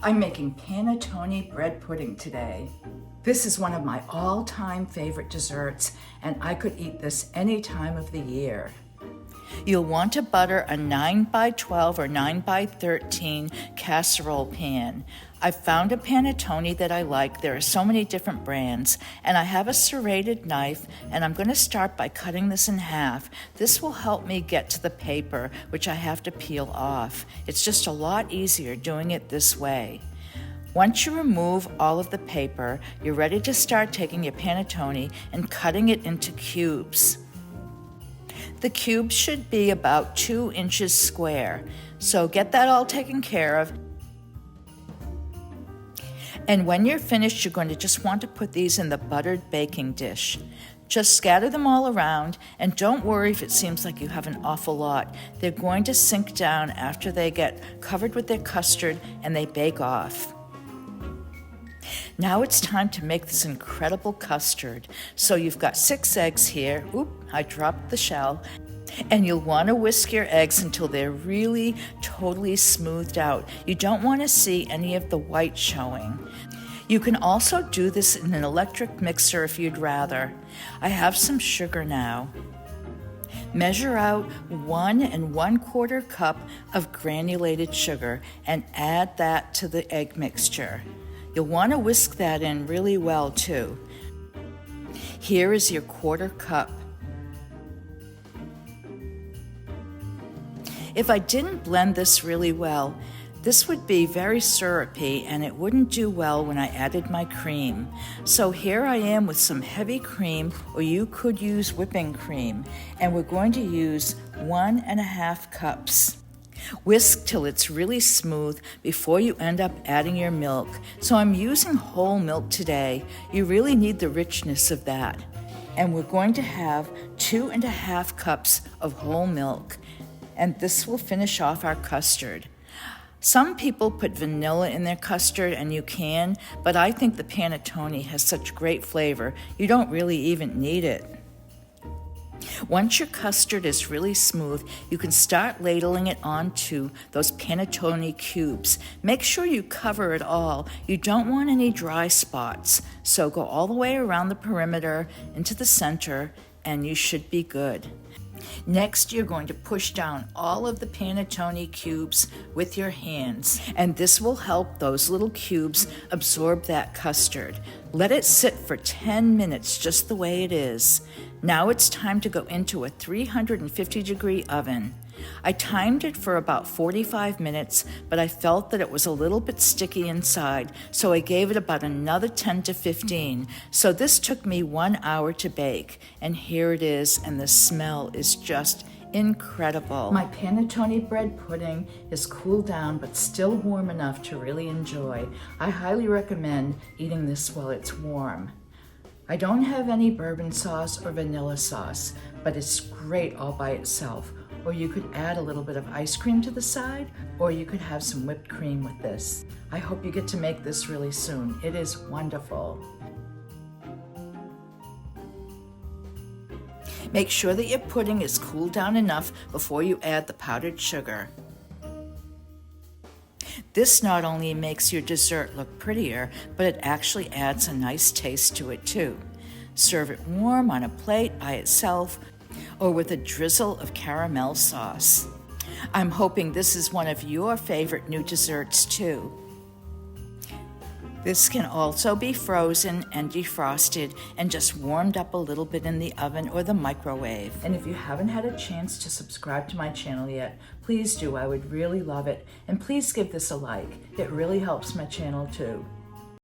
I'm making Panettone Bread Pudding today. This is one of my all-time favorite desserts, and I could eat this any time of the year. You'll want to butter a 9x12 or 9x13 casserole pan. I found a panettone that I like. There are so many different brands, and I have a serrated knife, and I'm going to start by cutting this in half. This will help me get to the paper, which I have to peel off. It's just a lot easier doing it this way. Once you remove all of the paper, you're ready to start taking your panettone and cutting it into cubes. The cubes should be about 2 inches square, so get that all taken care of. And when you're finished, you're going to just want to put these in the buttered baking dish. Just scatter them all around, and don't worry if it seems like you have an awful lot. They're going to sink down after they get covered with their custard and they bake off. Now it's time to make this incredible custard. So you've got 6 eggs here. Oop, I dropped the shell. And you'll want to whisk your eggs until they're really totally smoothed out. You don't want to see any of the white showing. You can also do this in an electric mixer if you'd rather. I have some sugar now. Measure out 1 1/4 cup of granulated sugar and add that to the egg mixture. You'll want to whisk that in really well too. Here is your 1/4 cup. If I didn't blend this really well, this would be very syrupy and it wouldn't do well when I added my cream. So here I am with some heavy cream, or you could use whipping cream, and we're going to use 1 1/2 cups. Whisk till it's really smooth before you end up adding your milk. So I'm using whole milk today. You really need the richness of that. And we're going to have 2 1/2 cups of whole milk. And this will finish off our custard. Some people put vanilla in their custard, and you can, but I think the panettone has such great flavor, you don't really even need it. Once your custard is really smooth, you can start ladling it onto those panettone cubes. Make sure you cover it all. You don't want any dry spots. So go all the way around the perimeter into the center, and you should be good. Next, you're going to push down all of the panettone cubes with your hands, and this will help those little cubes absorb that custard. Let it sit for 10 minutes just the way it is. Now it's time to go into a 350-degree oven. I timed it for about 45 minutes, but I felt that it was a little bit sticky inside, so I gave it about another 10 to 15. So this took me 1 hour to bake, and here it is, and the smell is just incredible. My panettone bread pudding is cooled down but still warm enough to really enjoy. I highly recommend eating this while it's warm. I don't have any bourbon sauce or vanilla sauce, but it's great all by itself. Or you could add a little bit of ice cream to the side, or you could have some whipped cream with this. I hope you get to make this really soon. It is wonderful. Make sure that your pudding is cooled down enough before you add the powdered sugar. This not only makes your dessert look prettier, but it actually adds a nice taste to it too. Serve it warm on a plate by itself, or with a drizzle of caramel sauce. I'm hoping this is one of your favorite new desserts too. This can also be frozen and defrosted and just warmed up a little bit in the oven or the microwave. And if you haven't had a chance to subscribe to my channel yet, please do. I would really love it. And please give this a like. It really helps my channel too.